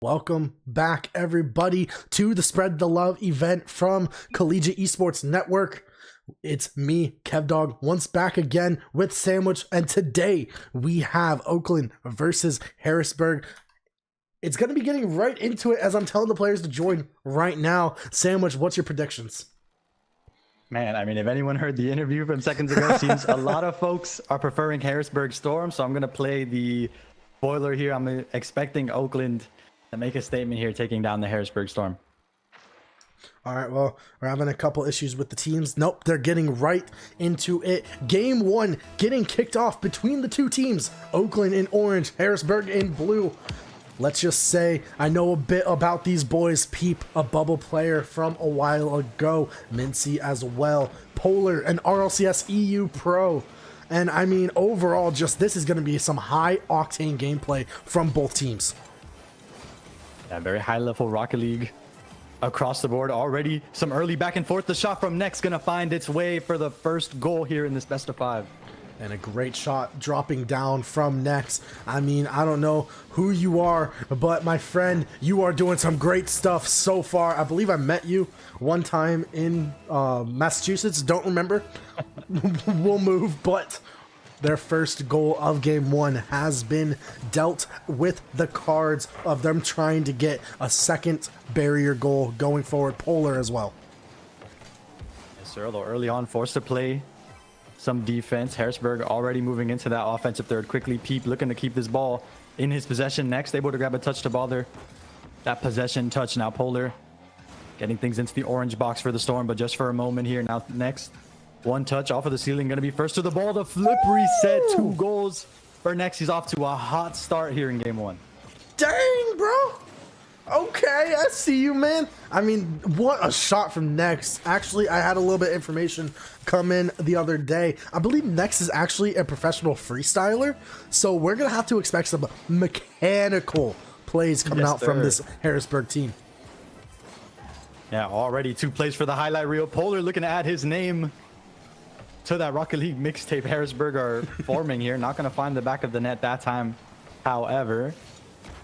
Welcome back, everybody, to the Spread the Love event from Collegiate Esports Network. It's me, KevDog, once back again with Sandwich, and today we have Oakland versus Harrisburg. It's going to be getting right into it as I'm telling the players to join right now. Sandwich, what's your predictions? Man, I mean, if anyone heard the interview from seconds ago, it seems a lot of folks are preferring Harrisburg Storm, so I'm going to play the spoiler here. I'm expecting Oakland to make a statement here, taking down the Harrisburg Storm. All right, well, we're having a couple issues with the teams. Nope, they're getting right into it. Game one getting kicked off between the two teams. Oakland in orange, Harrisburg in blue. Let's just say I know a bit about these boys. Peep, a bubble player from a while ago. Mincy as well. Polar, an RLCS EU pro. And I mean, overall, just this is going to be some high-octane gameplay from both teams. Yeah, very high-level Rocket League across the board already. Some early back and forth. The shot from Next going to find its way for the first goal here in this best of five. And a great shot dropping down from Next. I mean, I don't know who you are, but my friend, you are doing some great stuff so far. I believe I met you one time in Massachusetts. Don't remember. We'll move, but their first goal of game one has been dealt with the cards of them trying to get a second barrier goal going forward. Polar as well. Yes, sir. Although early on, forced to play some defense. Harrisburg already moving into that offensive third quickly. Peep looking to keep this ball in his possession. Next, able to grab a touch to bother that possession touch. Now Polar getting things into the orange box for the Storm, but just for a moment here. Now Next, one touch off of the ceiling, going to be first to the ball. The flip reset, 2 goals for Next. He's off to a hot start here in game one. Dang, bro. Okay, I see you, man. I mean, what a shot from Next. Actually, I had a little bit of information come in the other day. I believe Next is actually a professional freestyler, so we're going to have to expect some mechanical plays coming out from this Harrisburg team. Yeah, already 2 plays for the highlight reel. Polar looking to add his name to that Rocket League mixtape Harrisburg are forming here. Not going to find the back of the net that time, however.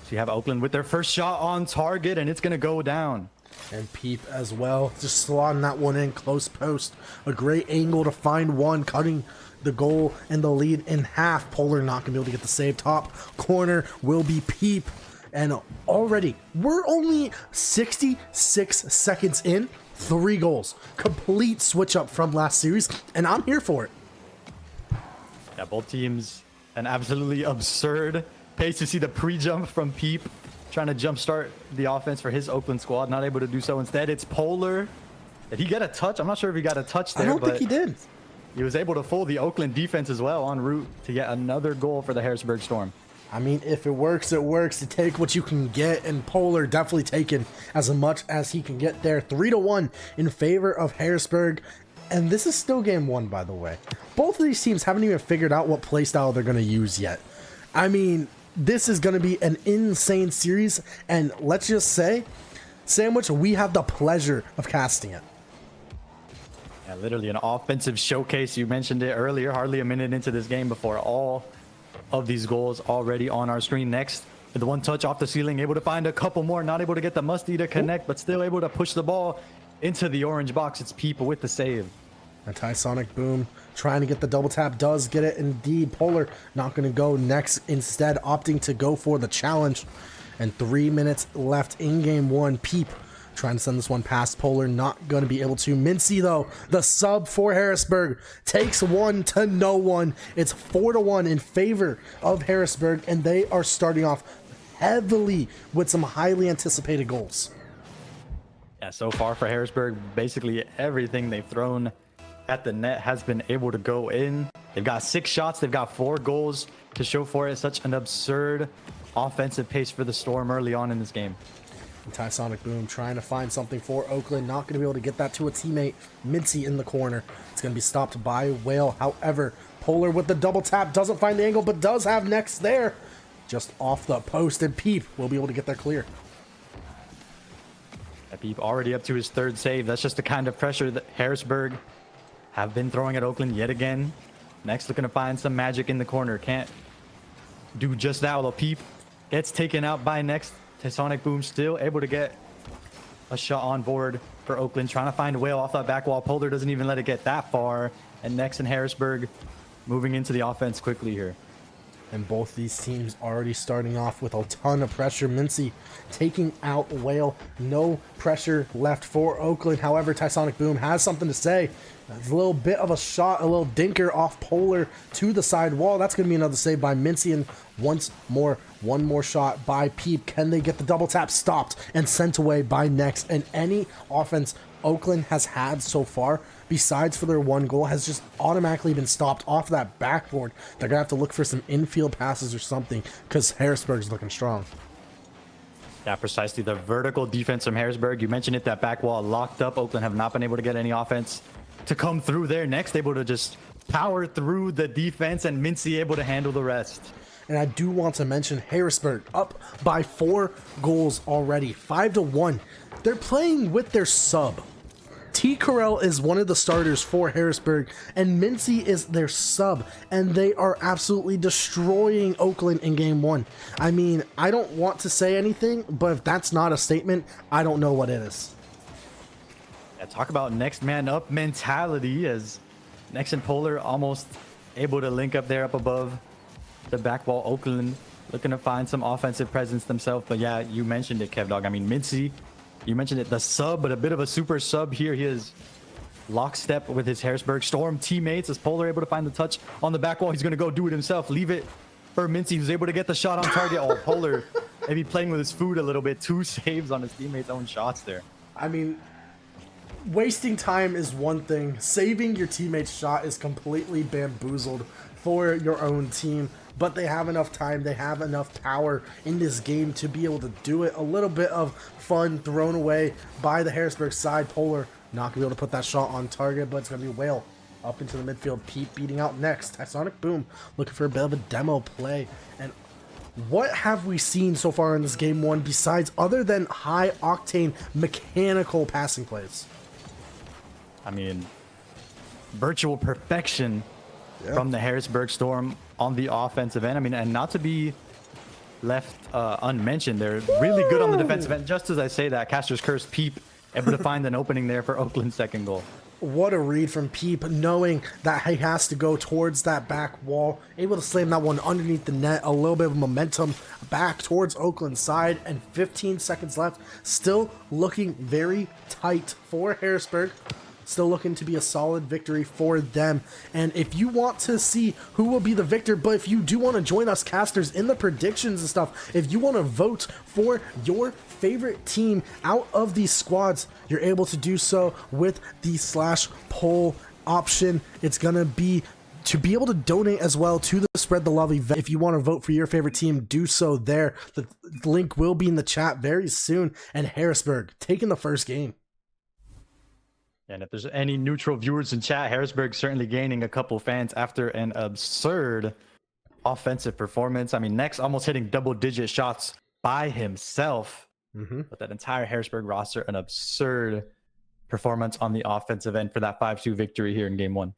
So you have Oakland with their first shot on target, and it's going to go down. And Peep as well, just slotting that one in close post. A great angle to find one, cutting the goal and the lead in half. Polar not going to be able to get the save. Top corner will be Peep. And already, we're only 66 seconds in, 3 goals. Complete switch up from last series, and I'm here for it. Yeah, both teams, an absolutely absurd pace to see the pre-jump from Peep, trying to jumpstart the offense for his Oakland squad. Not able to do so. Instead, it's Polar. Did he get a touch? I'm not sure if he got a touch there. I don't think he did. He was able to fool the Oakland defense as well en route to get another goal for the Harrisburg Storm. I mean, if it works, it works. You take what you can get, and Polar definitely taking as much as he can get there. 3-1 in favor of Harrisburg. And this is still game one, by the way. Both of these teams haven't even figured out what playstyle they're going to use yet. I mean, this is going to be an insane series, and let's just say, Sandwich, we have the pleasure of casting it. Yeah, literally an offensive showcase. You mentioned it earlier. Hardly a minute into this game before all of these goals already on our screen. Next, with the one touch off the ceiling, able to find a couple more. Not able to get the musty to connect, but still able to push the ball into the orange box. It's People with the save. Anti-sonic boom, trying to get the double tap, does get it indeed. Polar not going to go Next, instead opting to go for the challenge. And 3 minutes left in game one. Peep trying to send this one past Polar, not going to be able to. Mincy, though, the sub for Harrisburg, takes 1-0. It's 4-1 in favor of Harrisburg, and they are starting off heavily with some highly anticipated goals. Yeah, so far for Harrisburg, basically everything they've thrown at the net has been able to go in. They've got 6 shots. They've got 4 goals to show for it. Such an absurd offensive pace for the Storm early on in this game. Anti-sonic boom trying to find something for Oakland. Not going to be able to get that to a teammate. Mincy in the corner. It's going to be stopped by Whale. However, Polar with the double tap doesn't find the angle, but does have Next there. Just off the post, and Peep will be able to get that clear. Peep already up to his 3rd save. That's just the kind of pressure that Harrisburg have been throwing at Oakland yet again. Next, looking to find some magic in the corner. Can't do just that, although Peep gets taken out by Next. Tysonic Boom still able to get a shot on board for Oakland, trying to find a whale off that back wall. Polar doesn't even let it get that far. And Nex and Harrisburg moving into the offense quickly here. And both these teams already starting off with a ton of pressure. Mincy taking out Whale. No pressure left for Oakland. However, Tysonic Boom has something to say. That's a little bit of a shot, a little dinker off Polar to the side wall. That's going to be another save by Mincy. And one more shot by Peep. Can they get the double tap stopped and sent away by Nex? And any offense Oakland has had so far, besides for their one goal, has just automatically been stopped off that backboard. They're going to have to look for some infield passes or something because Harrisburg's looking strong. Yeah, precisely. The vertical defense from Harrisburg. You mentioned it, that back wall locked up. Oakland have not been able to get any offense to come through there. Next, able to just power through the defense, and Mincy able to handle the rest. And I do want to mention Harrisburg up by 4 goals already, 5-1. They're playing with their sub. T. Carell is one of the starters for Harrisburg, and Mincy is their sub, and they are absolutely destroying Oakland in game 1. I mean, I don't want to say anything, but if that's not a statement, I don't know what it is. Yeah, talk about next man up mentality, as Nex and Polar almost able to link up there up above the back wall. Oakland looking to find some offensive presence themselves, but yeah, you mentioned it, Kev Dog. I mean, Mincy, you mentioned it, the sub, but a bit of a super sub here. He is lockstep with his Harrisburg Storm teammates, as Polar able to find the touch on the back wall. He's going to go do it himself, leave it for Mincy, who's able to get the shot on target. Oh, Polar maybe playing with his food a little bit. 2 saves on his teammates' own shots there. I mean, wasting time is one thing. Saving your teammate's shot is completely bamboozled for your own team. But they have enough time, they have enough power in this game to be able to do it. A little bit of fun thrown away by the Harrisburg side. Polar not going to be able to put that shot on target, but it's going to be Whale up into the midfield. Pete beating out Next. Tysonic Boom looking for a bit of a demo play. And what have we seen so far in this game 1 besides other than high-octane mechanical passing plays? I mean, virtual perfection from the Harrisburg Storm on the offensive end. I mean, and not to be left unmentioned, they're really good on the defensive end. Just as I say that, Caster's Curse, Peep able to find an opening there for Oakland's second goal. What a read from Peep, knowing that he has to go towards that back wall, able to slam that one underneath the net. A little bit of momentum back towards Oakland's side, and 15 seconds left. Still looking very tight for Harrisburg. Still looking to be a solid victory for them. And if you want to see who will be the victor, but if you do want to join us casters in the predictions and stuff, if you want to vote for your favorite team out of these squads, you're able to do so with the /poll option. It's going to be to be able to donate as well to the Spread the Love event. If you want to vote for your favorite team, do so there. The link will be in the chat very soon. And Harrisburg taking the first game. And if there's any neutral viewers in chat, Harrisburg certainly gaining a couple fans after an absurd offensive performance. I mean, Nex almost hitting double-digit shots by himself. But that entire Harrisburg roster, an absurd performance on the offensive end for that 5-2 victory here in game 1.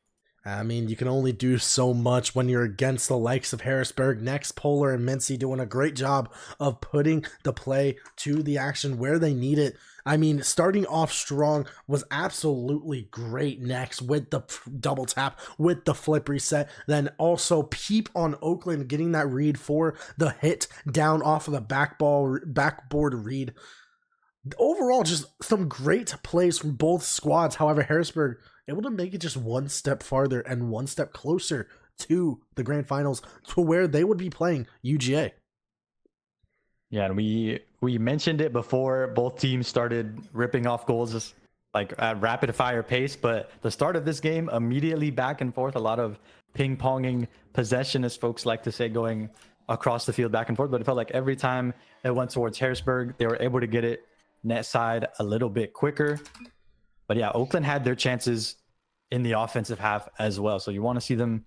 I mean, you can only do so much when you're against the likes of Harrisburg. Next, Polar and Mincy doing a great job of putting the play to the action where they need it. I mean, starting off strong was absolutely great Next with the double tap, with the flip reset. Then also Peep on Oakland getting that read for the hit down off of the backboard read. Overall, just some great plays from both squads. However, Harrisburg able to make it just one step farther and one step closer to the grand finals, to where they would be playing UGA. Yeah, and we mentioned it before both teams started ripping off goals like at rapid fire pace, but the start of this game immediately back and forth, a lot of ping-ponging possession, as folks like to say, going across the field back and forth. But it felt like every time it went towards Harrisburg, they were able to get it net side a little bit quicker. But yeah, Oakland had their chances in the offensive half as well. So you want to see them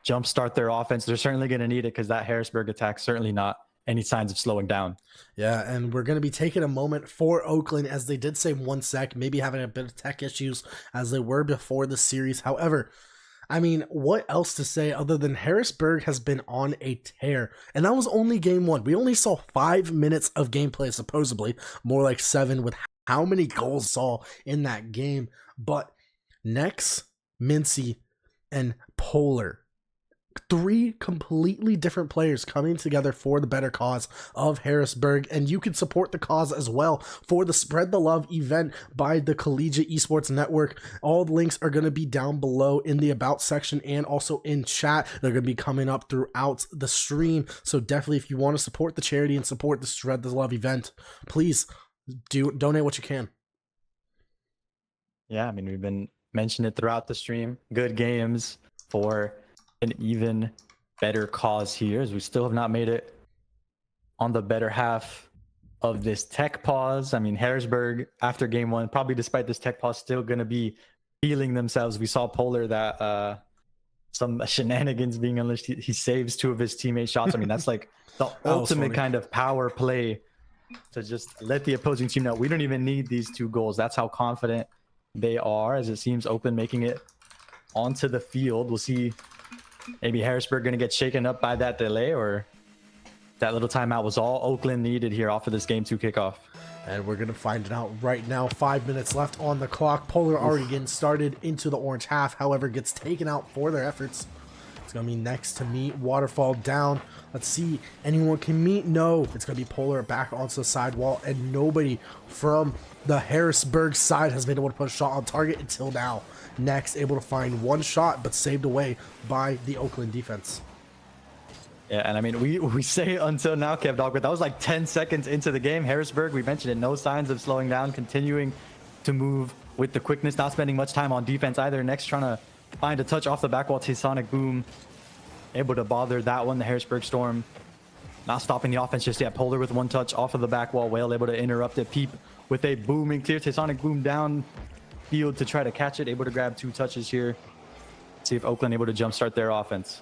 jumpstart their offense. They're certainly going to need it, because that Harrisburg attack certainly not any signs of slowing down. Yeah, and we're going to be taking a moment for Oakland, as they did say 1 sec, maybe having a bit of tech issues as they were before the series. However, I mean, what else to say other than Harrisburg has been on a tear? And that was only game one. We only saw 5 minutes of gameplay, supposedly, more like 7 with how many goals saw in that game. But Nex, Mincy, and Polar, 3 completely different players coming together for the better cause of Harrisburg, and you can support the cause as well for the Spread the Love event by the Collegiate Esports Network. All the links are going to be down below in the About section and also in chat. They're going to be coming up throughout the stream, so definitely if you want to support the charity and support the Spread the Love event, please donate what you can. Yeah, I mean, we've been mentioning it throughout the stream. Good games for an even better cause here, as we still have not made it on the better half of this tech pause. I mean, Harrisburg, after game one, probably despite this tech pause, still going to be feeling themselves. We saw Polar that some shenanigans being unleashed. He saves 2 of his teammate shots. I mean, that's like the ultimate kind of power play to just let the opposing team know we don't even need these 2 goals. That's how confident they are, as it seems Oakland making it onto the field. We'll see. Maybe Harrisburg going to get shaken up by that delay, or that little timeout was all Oakland needed here off of this game 2 kickoff. And we're going to find it out right now. 5 minutes left on the clock. Polar already getting started into the orange half, however, gets taken out for their efforts. It's going to be Nex to meet. Waterfall down. Let's see. Anyone can meet? No. It's going to be Polar back onto the sidewall, and nobody from the Harrisburg side has been able to put a shot on target until now. Next, able to find 1 shot, but saved away by the Oakland defense. Yeah, and I mean, we say until now, Kev Dog, but that was like 10 seconds into the game. Harrisburg, we mentioned it, no signs of slowing down, continuing to move with the quickness, not spending much time on defense either. Next, trying to find a touch off the back wall. Sonic Boom able to bother that one. The Harrisburg Storm not stopping the offense just yet. Polar with 1 touch off of the back wall. Whale able to interrupt it. Peep with a booming clear. Sonic Boom down field to try to catch it, able to grab 2 touches here. See if Oakland able to jumpstart their offense.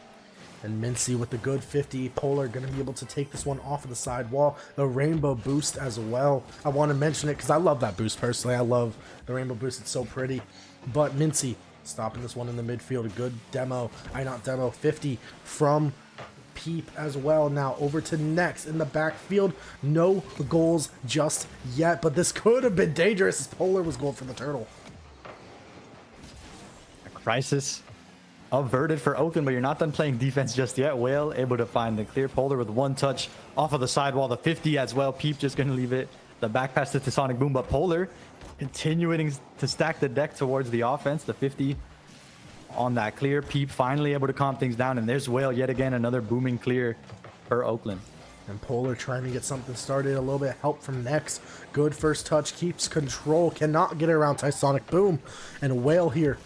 And Mincy with the good 50. Polar going to be able to take this one off of the side wall. The rainbow boost as well. I want to mention it because I love that boost personally. I love the rainbow boost. It's so pretty. But Mincy stopping this one in the midfield. A good demo. Not demo. 50 from Peep as well. Now over to Nex in the backfield. No goals just yet, but this could have been dangerous as Polar was going for the turtle. Crisis averted for Oakland, but you're not done playing defense just yet. Whale able to find the clear. Polar with 1 touch off of the sidewall. The 50 as well. Peep just going to leave it. The back pass to Sonic Boom, but Polar continuing to stack the deck towards the offense. The 50 on that clear. Peep finally able to calm things down, and there's Whale yet again. Another booming clear for Oakland. And Polar trying to get something started. A little bit of help from Nex. Good first touch. Keeps control. Cannot get around Sonic Boom. And Whale here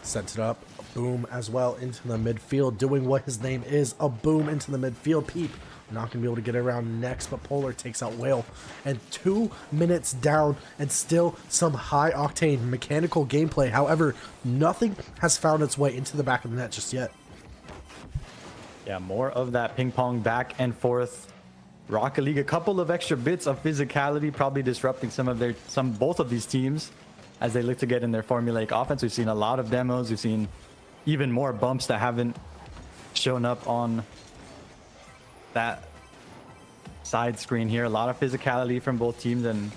sets it up. Boom as well into the midfield, doing what his name is, a boom into the midfield. Peep not gonna be able to get around Next, but Polar takes out Whale. And 2 minutes down, and still some high octane mechanical gameplay. However, nothing has found its way into the back of the net just yet. Yeah, more of that ping pong back and forth. Rocket League, a couple of extra bits of physicality, probably disrupting both of these teams as they look to get in their formulaic offense. We've seen a lot of demos. We've seen even more bumps that haven't shown up on that side screen here. A lot of physicality from both teams, and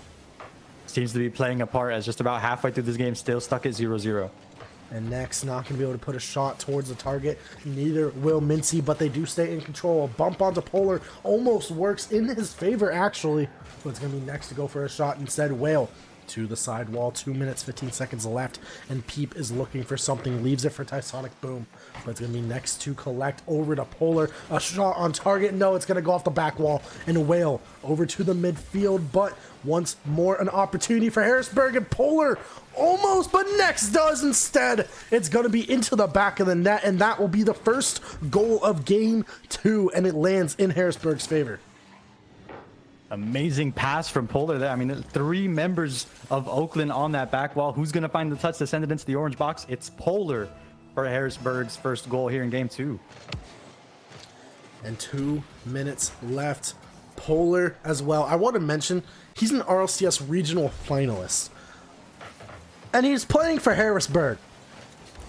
seems to be playing a part as just about halfway through this game, still stuck at 0-0. And Next not going to be able to put a shot towards the target. Neither will Mincy, but they do stay in control. A bump onto Polar almost works in his favor, actually. But it's going to be Next to go for a shot instead. Whale to the side wall. 2 minutes, 15 seconds left. And Peep is looking for something. Leaves it for Sonic Boom. But it's going to be Next to collect over to Polar. A shot on target. No, it's going to go off the back wall. And Whale over to the midfield. But once more an opportunity for Harrisburg, and Polar almost, but Next does instead. It's going to be into the back of the net, and that will be the first goal of game 2, and it lands in Harrisburg's favor. Amazing pass from Polar there. I mean, 3 members of Oakland on that back wall. Who's going to find the touch to send it into the orange box? It's Polar for Harrisburg's first goal here in game 2. And 2 minutes left. Polar as well. I want to mention, he's an RLCS regional finalist. And he's playing for Harrisburg.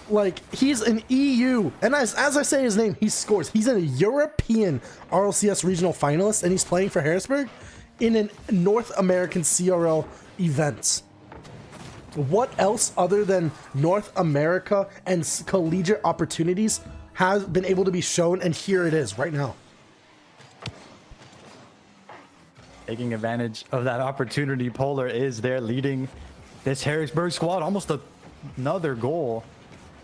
Like, he's an EU, and as I say his name, he scores. He's a European RLCS regional finalist, and he's playing for Harrisburg in a North American CRL event. What else other than North America and collegiate opportunities has been able to be shown? And here it is right now. Taking advantage of that opportunity, Polar is there leading this Harrisburg squad. Almost another goal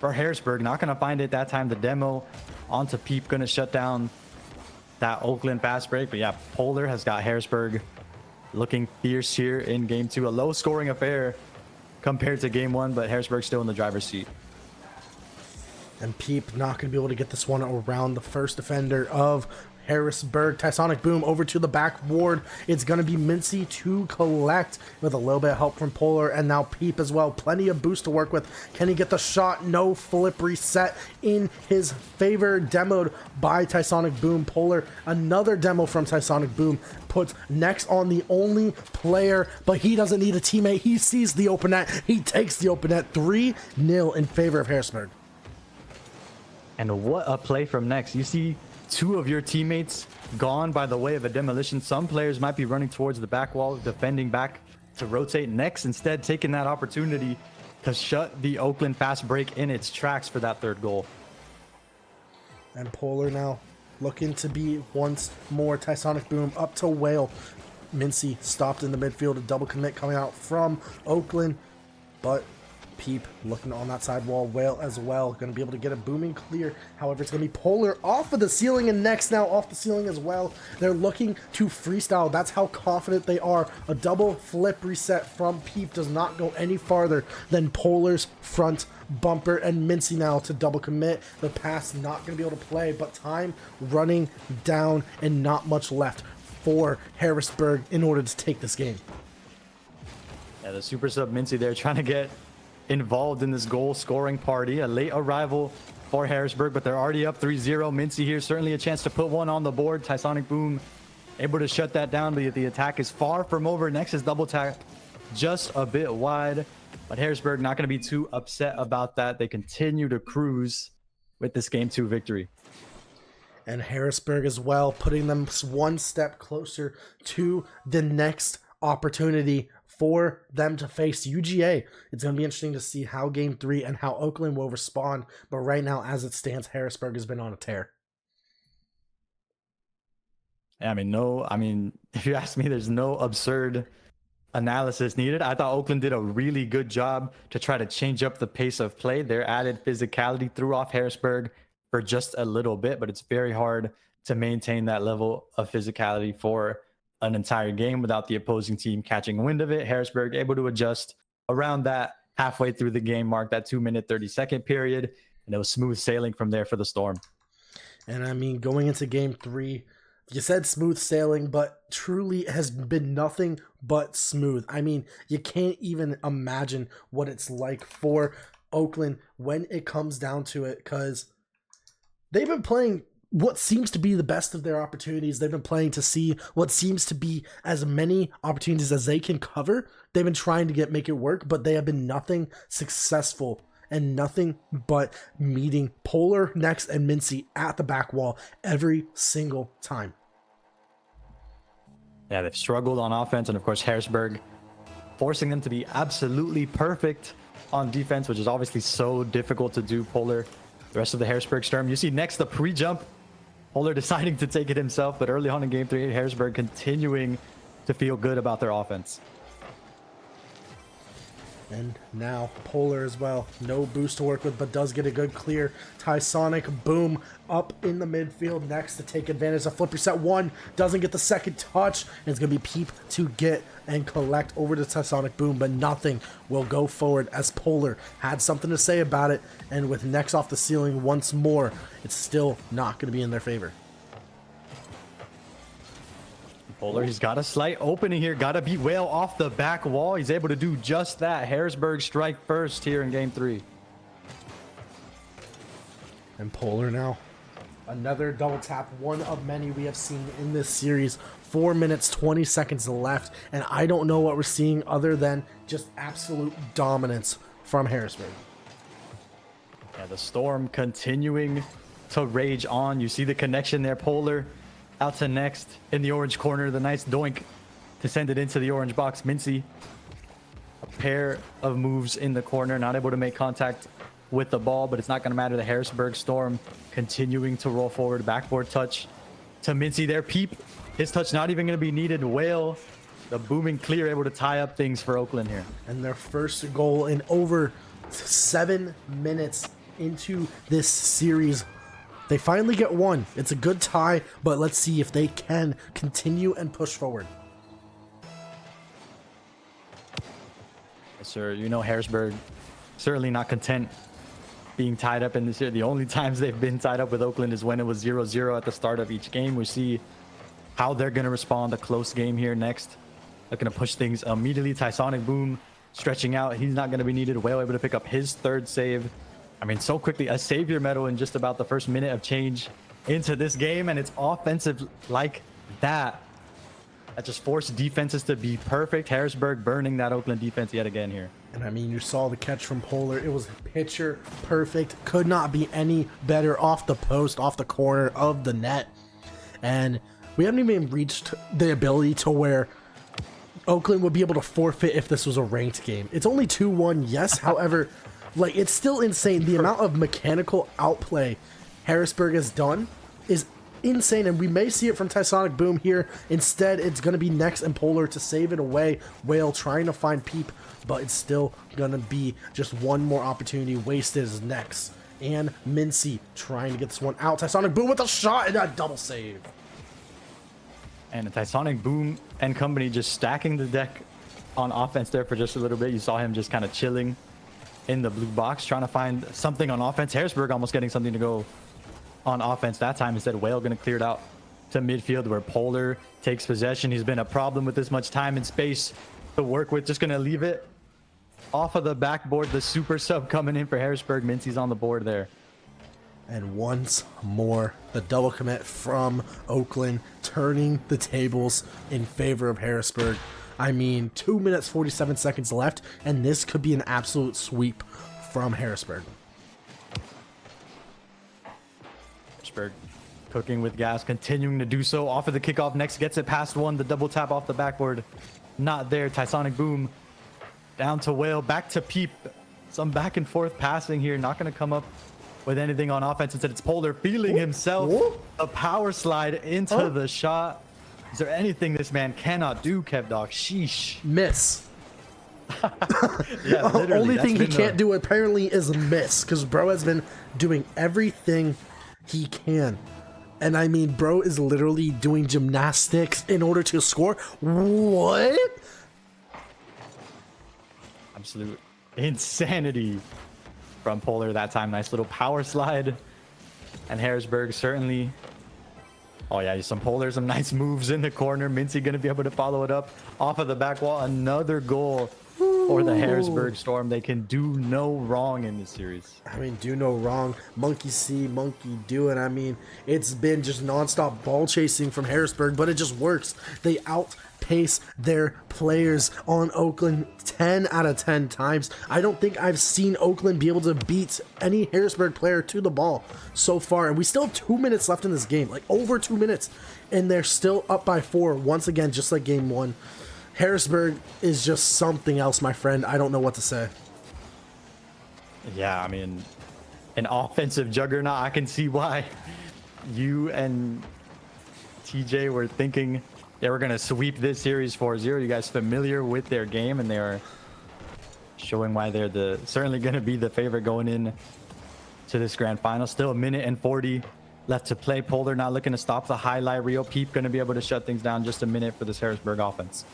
for Harrisburg. Not going to find it that time. The demo onto Peep, going to shut down that Oakland fast break. But yeah, Polar has got Harrisburg looking fierce here in game 2. A low scoring affair compared to game 1, but Harrisburg still in the driver's seat. And Peep not going to be able to get this one around the first defender of Harrisburg. Tysonic Boom over to the back ward. It's going to be Mincy to collect with a little bit of help from Polar, and now Peep as well. Plenty of boost to work with. Can he get the shot? No. Flip reset in his favor. Demoed by Tysonic Boom. Polar, another demo from Tysonic Boom, puts next on the only player, but he doesn't need a teammate. He sees the open net. He takes the open net. 3-0 in favor of Harrisburg. And what a play from next. You see 2 of your teammates gone by the way of a demolition. Some players might be running towards the back wall, defending back to rotate. Next, instead, taking that opportunity to shut the Oakland fast break in its tracks for that 3rd goal. And Polar now looking to be once more. Tysonic Boom up to Whale. Mincy stopped in the midfield. A double commit coming out from Oakland, but Peep looking on that side wall. Whale as well, going to be able to get a booming clear. However, it's going to be Polar off of the ceiling, and next now off the ceiling as well. They're looking to freestyle. That's how confident they are. A double flip reset from Peep does not go any farther than Polar's front bumper, and Mincy now to double commit. The pass not going to be able to play, but time running down and not much left for Harrisburg in order to take this game. Yeah, the super sub Mincy there trying to get involved in this goal scoring party. A late arrival for Harrisburg, but they're already up 3-0. Mincy here, certainly a chance to put one on the board. Tysonic Boom able to shut that down, but the attack is far from over. Next is double tap, just a bit wide, but Harrisburg not going to be too upset about that. They continue to cruise with this game 2 victory. And Harrisburg as well, putting them one step closer to the next opportunity for them to face UGA. It's going to be interesting to see how game 3 and how Oakland will respond. But right now, as it stands, Harrisburg has been on a tear. I mean, if you ask me, there's no absurd analysis needed. I thought Oakland did a really good job to try to change up the pace of play. Their added physicality threw off Harrisburg for just a little bit, but it's very hard to maintain that level of physicality for an entire game without the opposing team catching wind of it. Harrisburg able to adjust around that halfway through the game mark, that 2-minute 30-second period, and it was smooth sailing from there for the Storm. And I mean, going into game 3, you said smooth sailing, but truly has been nothing but smooth. I mean, you can't even imagine what it's like for Oakland when it comes down to it, because they've been playing what seems to be the best of their opportunities. They've been playing to see what seems to be as many opportunities as they can cover. They've been trying to make it work, but they have been nothing successful and nothing but meeting Polar, Next, and Mincy at the back wall every single time. Yeah, they've struggled on offense, and of course Harrisburg forcing them to be absolutely perfect on defense, which is obviously so difficult to do. Polar, the rest of the Harrisburg Storm, you see next the pre-jump. Polar deciding to take it himself, but early on in game 3, Harrisburg continuing to feel good about their offense. And now Polar as well. No boost to work with, but does get a good clear. Tysonic Boom up in the midfield next to take advantage of flip reset 1. Doesn't get the second touch. And it's going to be Peep to get and collect over to Tysonic Boom, but nothing will go forward as Polar had something to say about it. And with Next off the ceiling once more, it's still not going to be in their favor. Polar, he's got a slight opening here. Got to beat Whale off the back wall. He's able to do just that. Harrisburg strike first here in game 3. And Polar now. Another double tap, one of many we have seen in this series. 4 minutes, 20 seconds left. And I don't know what we're seeing other than just absolute dominance from Harrisburg. Yeah, the storm continuing to rage on. You see the connection there. Polar out to next in the orange corner. The nice doink to send it into the orange box. Mintzy, a pair of moves in the corner, not able to make contact with the ball, but it's not going to matter. The Harrisburg Storm continuing to roll forward. Backboard touch to Mintzy there. Peep, his touch not even going to be needed. Whale, the booming clear, able to tie up things for Oakland here. And their first goal in over 7 minutes into this series. They finally get one. It's a good tie, but let's see if they can continue and push forward. Yes, sir. You know, Harrisburg certainly not content being tied up in this year. The only times they've been tied up with Oakland is when it was 0-0 at the start of each game. We see how they're going to respond. A close game here next. They're going to push things immediately. Tysonic Boom stretching out. He's not going to be needed. Whale able to pick up his third save. I mean, so quickly, a savior medal in just about the first minute of change into this game, and it's offensive like that. That just forced defenses to be perfect. Harrisburg burning that Oakland defense yet again here. And I mean, you saw the catch from Polar. It was picture perfect. Could not be any better off the post, off the corner of the net. And we haven't even reached the ability to where Oakland would be able to forfeit if this was a ranked game. It's only 2-1, yes. However, like, it's still insane. The amount of mechanical outplay Harrisburg has done is insane, and we may see it from Tysonic Boom here. Instead, it's going to be Next and Polar to save it away. Whale trying to find Peep, but it's still going to be just one more opportunity wasted as Next. And Mintzy trying to get this one out. Tysonic Boom with a shot and a double save. And the Tysonic Boom and company just stacking the deck on offense there for just a little bit. You saw him just kind of chilling in the blue box, trying to find something on offense. Harrisburg almost getting something to go on offense that time. Instead, Whale going to clear it out to midfield where Polar takes possession. He's been a problem with this much time and space to work with. Just going to leave it off of the backboard. The super sub coming in for Harrisburg. Mintzy's on the board there. And once more, the double commit from Oakland, turning the tables in favor of Harrisburg. I mean, 2 minutes, 47 seconds left, and this could be an absolute sweep from Harrisburg. Harrisburg cooking with gas, continuing to do so. Off of the kickoff, Next gets it past one. The double tap off the backboard. Not there. Tysonic Boom down to Whale, back to Peep. Some back and forth passing here. Not going to come up with anything on offense. Instead, it's Polar feeling himself. A power slide into the shot. Is there anything this man cannot do, KevDoc? Sheesh. Miss. Yeah, The only thing he can't do apparently is miss, because bro has been doing everything he can. And I mean, bro is literally doing gymnastics in order to score. What? Absolute insanity from Polar that time. Nice little power slide. And Harrisburg certainly... Oh yeah, some Polar, some nice moves in the corner. Mintzy going to be able to follow it up off of the back wall. Another goal for the Harrisburg Storm. They can do no wrong in this series. I mean, do no wrong. Monkey see, monkey do it. I mean, it's been just nonstop ball chasing from Harrisburg, but it just works. They outpace their players on Oakland 10 out of 10 times. I don't think I've seen Oakland be able to beat any Harrisburg player to the ball so far. And we still have 2 minutes left in this game, like over 2 minutes. And they're still up by 4 once again, just like game 1. Harrisburg is just something else, my friend. I don't know what to say. Yeah, I mean, an offensive juggernaut. I can see why you and TJ were thinking they were going to sweep this series 4-0. You guys familiar with their game, and they are showing why they're certainly going to be the favorite going in to this grand final. Still a minute and 40 left to play. Polar not looking to stop the highlight reel. Peep going to be able to shut things down. Just a minute for this Harrisburg offense.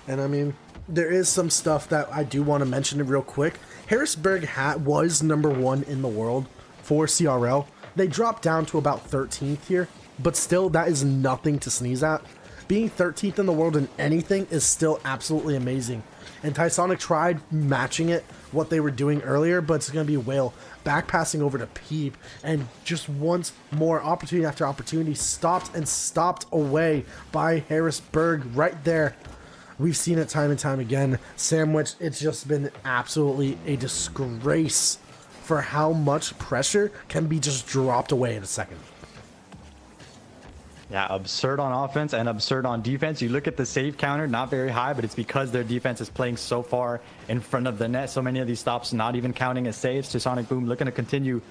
And I mean, there is some stuff that I do want to mention real quick. Harrisburg was #1 in the world for CRL. They dropped down to about 13th here, but still, that is nothing to sneeze at. Being 13th in the world in anything is still absolutely amazing. And Tysonic tried matching it, what they were doing earlier, but it's going to be Whale back passing over to Peep, and just once more, opportunity after opportunity, stopped away by Harrisburg right there. We've seen it time and time again. Sandwich, it's just been absolutely a disgrace for how much pressure can be just dropped away in a second. Yeah, absurd on offense and absurd on defense. You look at the save counter, not very high, but it's because their defense is playing so far in front of the net. So many of these stops not even counting as saves. Sonic Boom looking to continue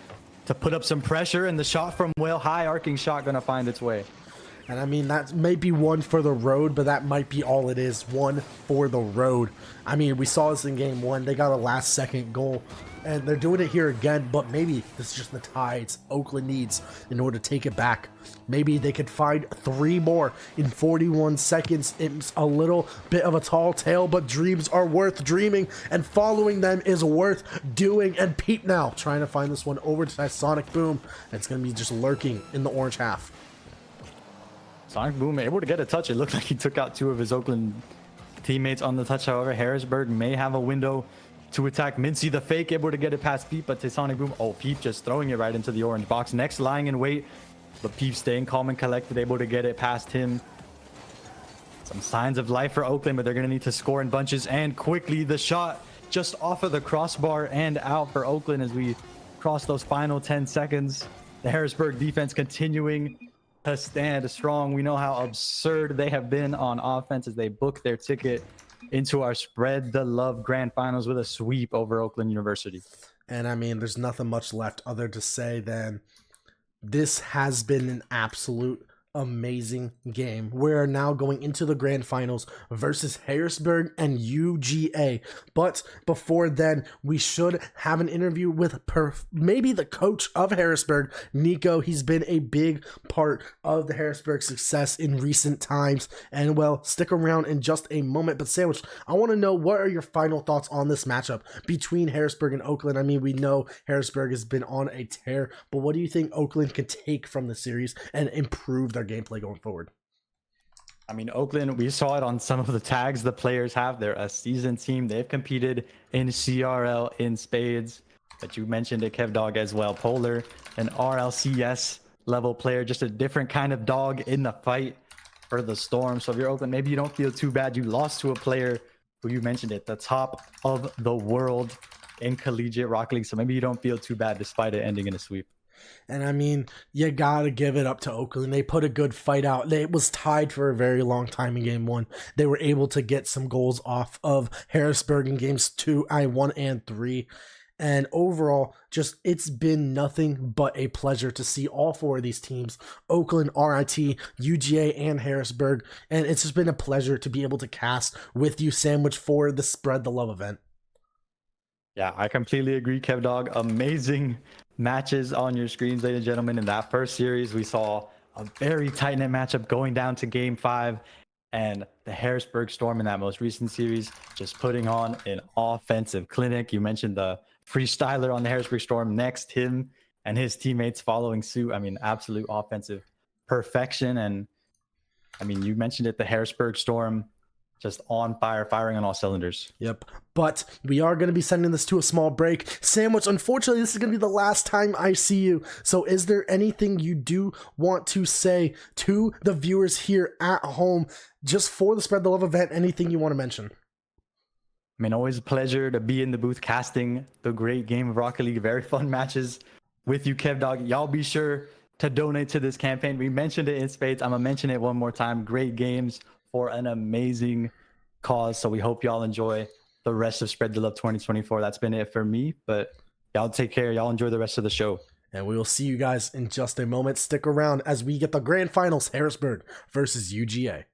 to put up some pressure, and the shot from Will, high arcing shot, gonna find its way. And I mean, that may be one for the road, but that might be all it is. One for the road. I mean, we saw this in game 1. They got a last second goal, and they're doing it here again, but maybe this is just the tides Oakland needs in order to take it back. Maybe they could find 3 more in 41 seconds. It's a little bit of a tall tale, but dreams are worth dreaming, and following them is worth doing. And Pete now trying to find this one over to Sonic Boom. It's going to be just lurking in the orange half. Sonic Boom able to get a touch. It looked like he took out 2 of his Oakland teammates on the touch. However, Harrisburg may have a window to attack. Mincy the fake able to get it past Peep, but Sonic Boom, oh, Peep just throwing it right into the orange box. Next lying in wait, but Peep staying calm and collected, able to get it past him. Some signs of life for Oakland, but they're going to need to score in bunches and quickly. The shot just off of the crossbar and out for Oakland as we cross those final 10 seconds. The Harrisburg defense continuing to stand strong. We know how absurd they have been on offense as they book their ticket into our Spread the Love Grand Finals with a sweep over Oakland University. And I mean, there's nothing much left other to say than this has been an absolute amazing game. We're now going into the grand finals versus Harrisburg and UGA. But before then, we should have an interview with maybe the coach of Harrisburg, Nico. He's been a big part of the Harrisburg success in recent times. And well, stick around in just a moment. But Sandwich, I want to know, what are your final thoughts on this matchup between Harrisburg and Oakland? I mean, we know Harrisburg has been on a tear, but what do you think Oakland can take from the series and improve their gameplay going forward? I mean, Oakland, we saw it on some of the tags the players have. They're a seasoned team. They've competed in CRL in spades. But you mentioned it, Kev Dog, as well. Polar, an RLCS level player, just a different kind of dog in the fight for the Storm. So if you're Oakland, maybe you don't feel too bad. You lost to a player who, you mentioned it, the top of the world in collegiate Rocket League. So maybe you don't feel too bad despite it ending in a sweep. And I mean, you gotta give it up to Oakland. They put a good fight out. It was tied for a very long time in game 1. They were able to get some goals off of Harrisburg in games 1 and 3. And overall, just it's been nothing but a pleasure to see all 4 of these teams, Oakland, RIT, UGA, and Harrisburg. And it's just been a pleasure to be able to cast with you, Sandwich, for the Spread the Love event. Yeah, I completely agree, Kev Dog. Amazing matches on your screens, ladies and gentlemen. In that first series, we saw a very tight-knit matchup going down to game 5, and the Harrisburg Storm in that most recent series just putting on an offensive clinic. You mentioned the freestyler on the Harrisburg Storm next, him and his teammates following suit. I mean, absolute offensive perfection. And I mean, you mentioned it, the Harrisburg Storm just on fire, firing on all cylinders. Yep. But we are going to be sending this to a small break. Sandwich, unfortunately, this is going to be the last time I see you. So is there anything you do want to say to the viewers here at home just for the Spread the Love event? Anything you want to mention? I mean, always a pleasure to be in the booth casting the great game of Rocket League. Very fun matches with you, Kev Dog. Y'all be sure to donate to this campaign. We mentioned it in spades. I'm going to mention it one more time. Great games for an amazing cause. So we hope y'all enjoy the rest of Spread the Love 2024. That's been it for me, but y'all take care. Y'all enjoy the rest of the show. And we will see you guys in just a moment. Stick around as we get the grand finals, Harrisburg versus UGA.